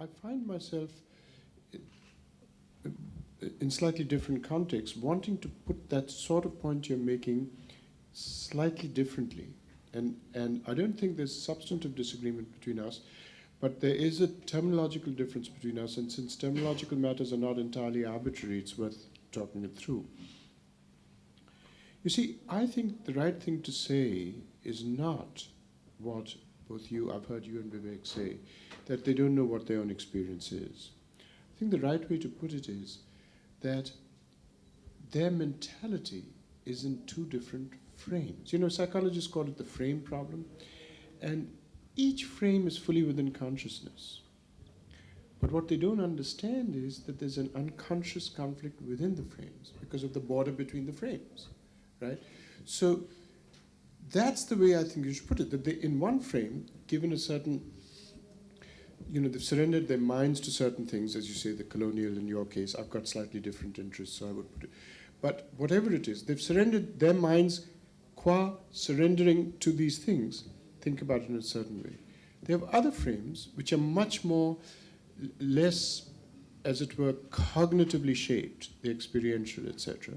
I find myself in slightly different contexts wanting to put that sort of point you're making slightly differently. And I don't think there's substantive disagreement between us, but there is a terminological difference between us, and since terminological matters are not entirely arbitrary, it's worth talking it through. You see, I think the right thing to say is not what both you, I've heard you and Vivek say, that they don't know what their own experience is. I think the right way to put it is that their mentality is in two different frames. You know, psychologists call it the frame problem, and each frame is fully within consciousness. But what they don't understand is that there's an unconscious conflict within the frames because of the border between the frames, right? So that's the way I think you should put it, that they, in one frame, given a certain, you know, they've surrendered their minds to certain things, as you say, the colonial in your case. I've got slightly different interests, so I would put it. But whatever it is, they've surrendered their minds qua surrendering to these things. Think about it in a certain way. They have other frames which are much more, less, as it were, cognitively shaped, the experiential, etc.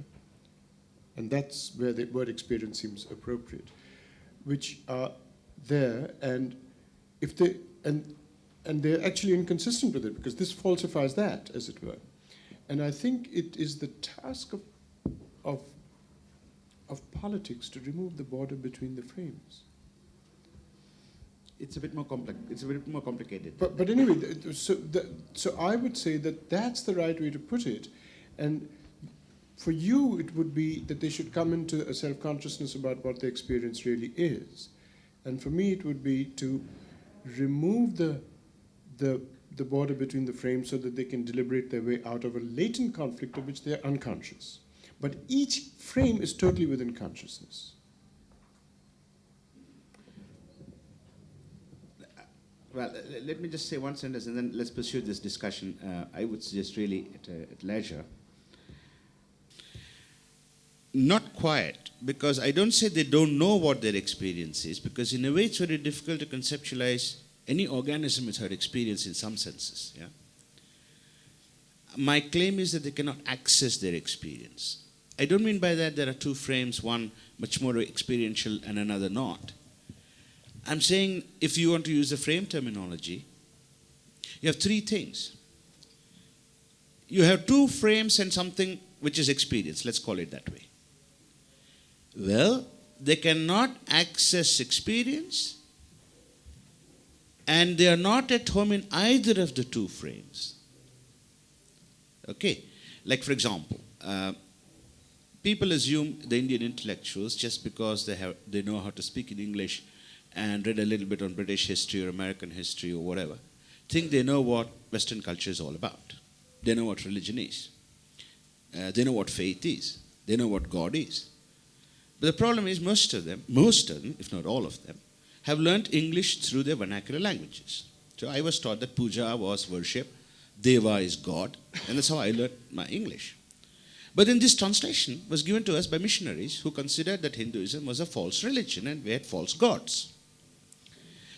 And that's where the word experience seems appropriate, which are there, and if they and they're actually inconsistent with it because this falsifies that, as it were. And I think it is the task of politics to remove the border between the frames. It's a bit more complex. It's a bit more complicated. But anyway, so I would say that that's the right way to put it, and for you it would be that they should come into a self-consciousness about what the experience really is, and for me it would be to remove the border between the frames so that they can deliberate their way out of a latent conflict of which they are unconscious. But each frame is totally within consciousness. Well, let me just say one sentence and then let's pursue this discussion. I would suggest really at leisure. Not quite, because I don't say they don't know what their experience is, because in a way it's very difficult to conceptualize any organism without experience in some senses. Yeah? My claim is that they cannot access their experience. I don't mean by that there are two frames, one much more experiential and another not. I'm saying if you want to use the frame terminology, you have three things. You have two frames and something which is experience, let's call it that way. Well, they cannot access experience and they are not at home in either of the two frames. Okay, like for example, people assume the Indian intellectuals, just because they know how to speak in English and read a little bit on British history or American history or whatever, think they know what Western culture is all about. They know what religion is. They know what faith is. They know what God is. But the problem is most of them, if not all of them, have learnt English through their vernacular languages. So I was taught that puja was worship, deva is God, and that's how I learned my English. But then this translation was given to us by missionaries who considered that Hinduism was a false religion and we had false gods.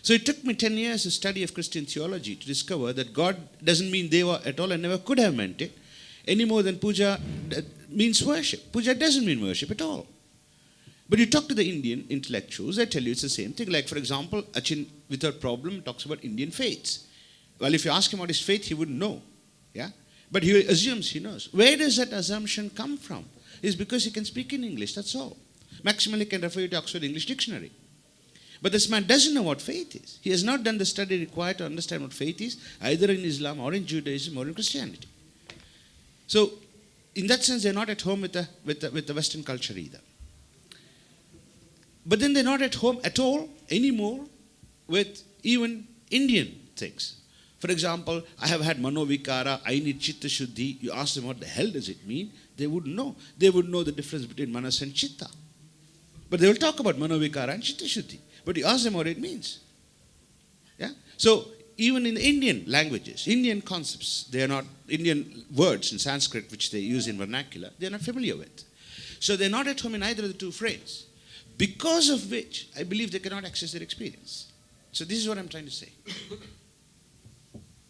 So it took me 10 years of study of Christian theology to discover that God doesn't mean deva at all and never could have meant it, any more than puja means worship. Puja doesn't mean worship at all. But you talk to the Indian intellectuals, they tell you it's the same thing. Like, for example, Achin, without problem, talks about Indian faiths. Well, if you ask him what is faith, he wouldn't know. Yeah? But he assumes he knows. Where does that assumption come from? It's because he can speak in English, that's all. Maximally can refer you to Oxford English Dictionary. But this man doesn't know what faith is. He has not done the study required to understand what faith is, either in Islam or in Judaism or in Christianity. So, in that sense, they're not at home with the Western culture either. But then they're not at home at all anymore with even Indian things. For example, I have had manovikara, I need chitta shuddhi. You ask them what the hell does it mean? They wouldn't know. They would know the difference between manas and chitta. But they will talk about manovikara and chitta shuddhi. But you ask them what it means. Yeah? So even in Indian languages, Indian concepts, they are not, Indian words in Sanskrit which they use in vernacular, they are not familiar with. So they're not at home in either of the two frames. Because of which, I believe they cannot access their experience. So this is what I'm trying to say.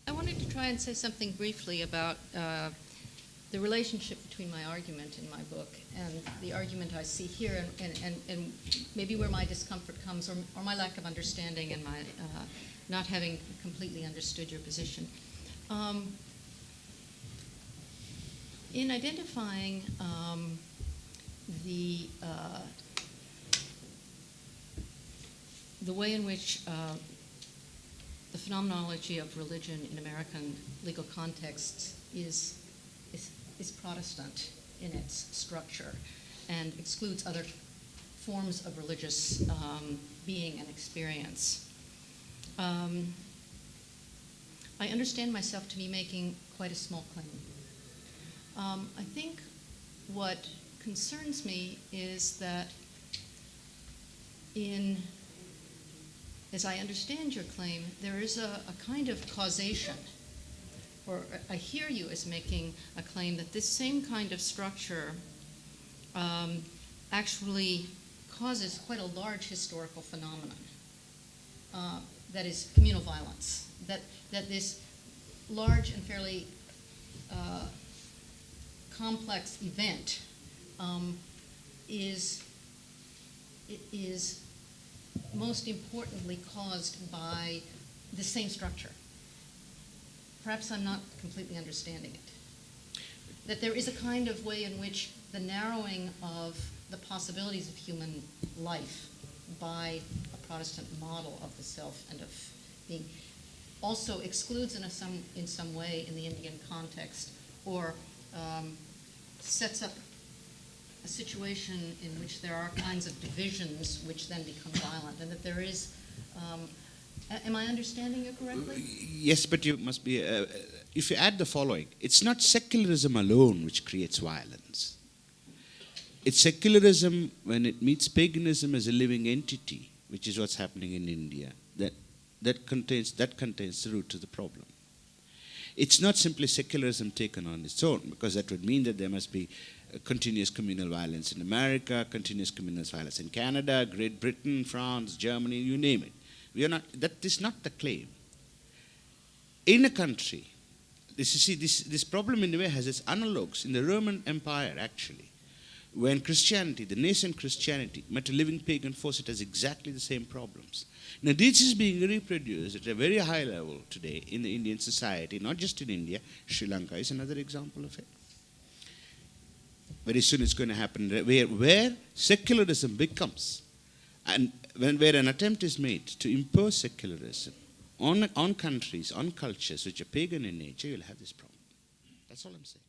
I wanted to try and say something briefly about the relationship between my argument in my book and the argument I see here, and maybe where my discomfort comes, or my lack of understanding and my not having completely understood your position. In identifying the way in which the phenomenology of religion in American legal contexts is Protestant in its structure and excludes other forms of religious being and experience. I understand myself to be making quite a small claim. I think what concerns me is that as I understand your claim, there is a kind of causation, or I hear you as making a claim that this same kind of structure actually causes quite a large historical phenomenon, that is communal violence, that this large and fairly complex event is most importantly caused by the same structure. Perhaps I'm not completely understanding it. That there is a kind of way in which the narrowing of the possibilities of human life by a Protestant model of the self and of being also excludes in some way in the Indian context, or sets up a situation in which there are kinds of divisions which then become violent, and that there is, am I understanding you correctly? Yes, but you must be, if you add the following, it's not secularism alone which creates violence. It's secularism when it meets paganism as a living entity, which is what's happening in India, that contains the root of the problem. It's not simply secularism taken on its own, because that would mean that there must be continuous communal violence in America, continuous communal violence in Canada, Great Britain, France, Germany, you name it. That is not the claim. In a country, this problem in a way has its analogues in the Roman Empire, actually, when Christianity, the nascent Christianity, met a living pagan force, it has exactly the same problems. Now, this is being reproduced at a very high level today in the Indian society, not just in India. Sri Lanka is another example of it. Very soon it's going to happen where secularism becomes, and where an attempt is made to impose secularism on countries, on cultures which are pagan in nature, you'll have this problem. That's all I'm saying.